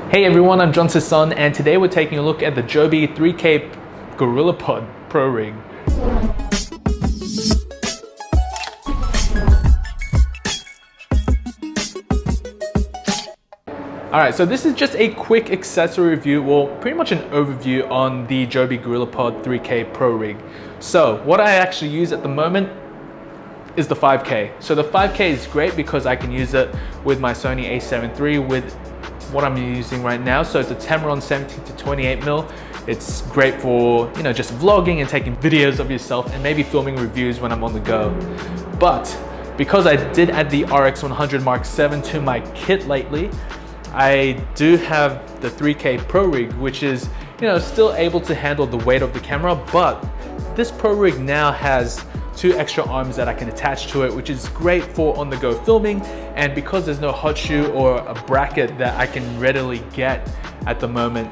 Hey everyone, I'm Sison, and today we're taking a look at the Joby 3K Gorillapod Pro Rig. Alright, so this is just a quick accessory review, well pretty much an overview on the Joby Gorillapod 3K Pro Rig. So what I actually use at the moment is the 5K. So the 5K is great because I can use it with my Sony a7 III with what I'm using right now. So it's a Tamron 17 to 28mm. It's great for, you know, just vlogging and taking videos of yourself and maybe filming reviews when I'm on the go. But because I did add the RX100 Mark VII to my kit lately, I do have the 3K Pro Rig, which is, you know, still able to handle the weight of the camera, but this Pro Rig now has 2 extra arms that I can attach to it, which is great for on-the-go filming. And because there's no hot shoe or a bracket that I can readily get at the moment,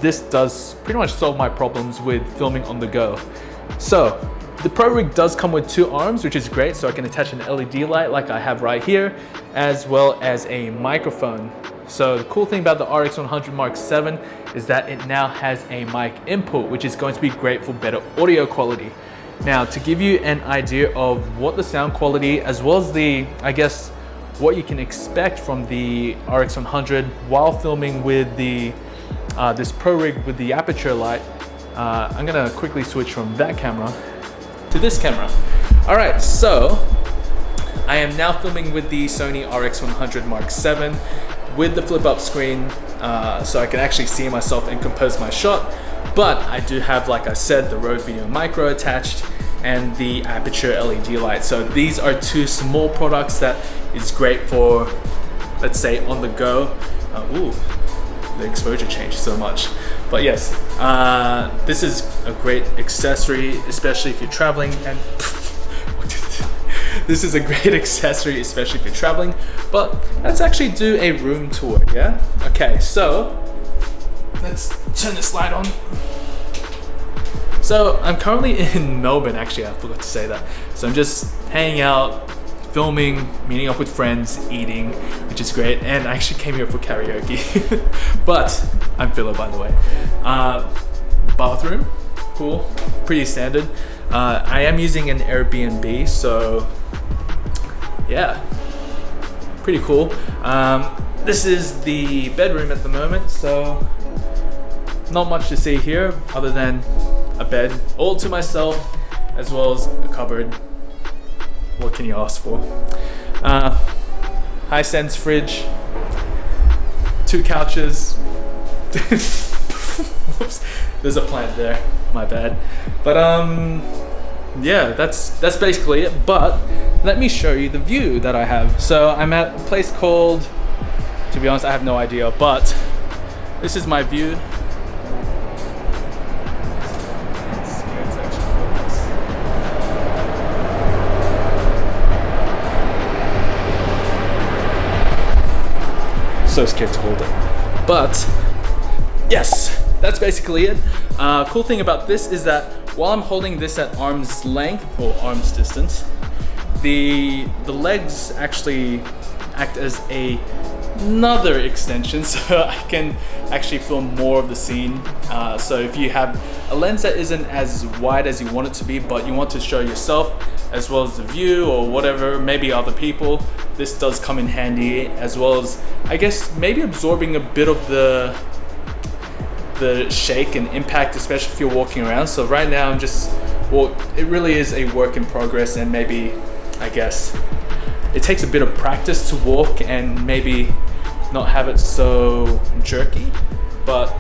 this does pretty much solve my problems with filming on the go. So the Pro Rig does come with 2 arms, which is great. So I can attach an LED light like I have right here, as well as a microphone. So the cool thing about the RX100 Mark VII is that it now has a mic input, which is going to be great for better audio quality. Now, to give you an idea of what the sound quality, as well as the, I guess, what you can expect from the RX100 while filming with the this Pro Rig with the aperture light, I'm gonna quickly switch from that camera to this camera. All right, so I am now filming with the Sony RX100 Mark VII with the flip-up screen, so I can actually see myself and compose my shot. But I do have, like I said, the Rode Video Micro attached and the aperture LED light. So these are 2 small products that is great for, let's say, on the go. Ooh, the exposure changed so much. But yes, this is a great accessory, especially if you're traveling. And this is a great accessory, especially if you're traveling. But let's actually do a room tour, yeah? Okay, so let's turn this light on. So I'm currently in Melbourne, actually I forgot to say that. So I'm just hanging out, filming, meeting up with friends, eating, which is great. And I actually came here for karaoke, but I'm Philip, by the way. Bathroom, cool, pretty standard. I am using an Airbnb, so yeah, pretty cool. This is the bedroom at the moment, so not much to see here other than a bed all to myself, as well as a cupboard. What can you ask for? Hisense fridge, 2 couches. Whoops, there's a plant there, my bad. But yeah, that's basically it. But let me show you the view that I have. So I'm at a place called, to be honest, I have no idea, but this is my view. So scared to hold it, but yes, that's basically it. Cool thing about this is that while I'm holding this at arm's length or arm's distance, the legs actually act as another extension, so I can actually film more of the scene. So if you have a lens that isn't as wide as you want it to be, but you want to show yourself as well as the view or whatever, maybe other people, this does come in handy, as well as, I guess, maybe absorbing a bit of the shake and impact, especially if you're walking around. So right now I'm just, well, it really is a work in progress, and maybe, I guess, it takes a bit of practice to walk and maybe not have it so jerky. But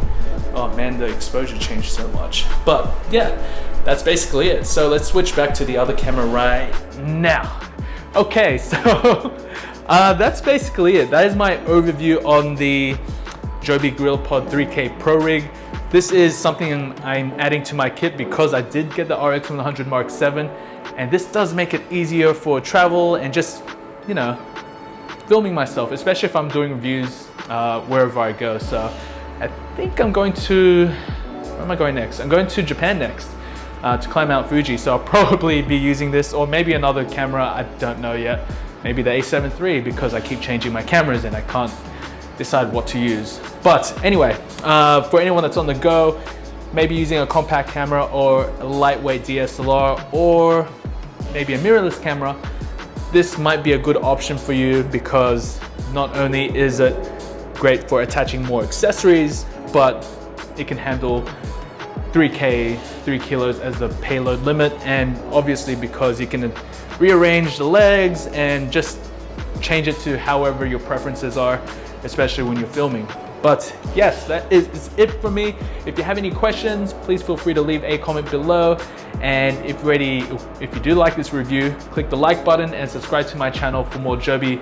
oh man, the exposure changed so much. But yeah, that's basically it. So let's switch back to the other camera right now. Okay, so that's basically it. That is my overview on the Joby Gorillapod 3K Pro Rig. This is something I'm adding to my kit because I did get the RX100 Mark VII, and this does make it easier for travel and just, you know, filming myself, especially if I'm doing reviews wherever I go. So I think I'm going to, where am I going next? I'm going to Japan next to climb Mount Fuji. So I'll probably be using this, or maybe another camera, I don't know yet. Maybe the a7 III, because I keep changing my cameras and I can't decide what to use. But anyway, for anyone that's on the go, maybe using a compact camera or a lightweight DSLR or maybe a mirrorless camera, this might be a good option for you, because not only is it great for attaching more accessories, but it can handle 3K, 3 kilos as the payload limit, and obviously because you can rearrange the legs and just change it to however your preferences are, especially when you're filming. But yes, that is it for me. If you have any questions, please feel free to leave a comment below. And if you do like this review, click the like button and subscribe to my channel for more Joby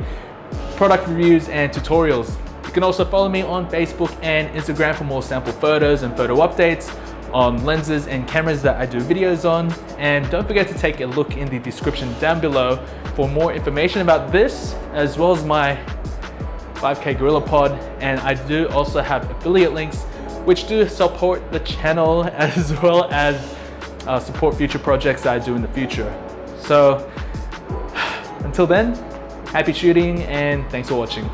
product reviews and tutorials. You can also follow me on Facebook and Instagram for more sample photos and photo updates on lenses and cameras that I do videos on. And don't forget to take a look in the description down below for more information about this, as well as my 5K Gorillapod. And I do also have affiliate links which do support the channel, as well as support future projects that I do in the future. So until then, happy shooting and thanks for watching.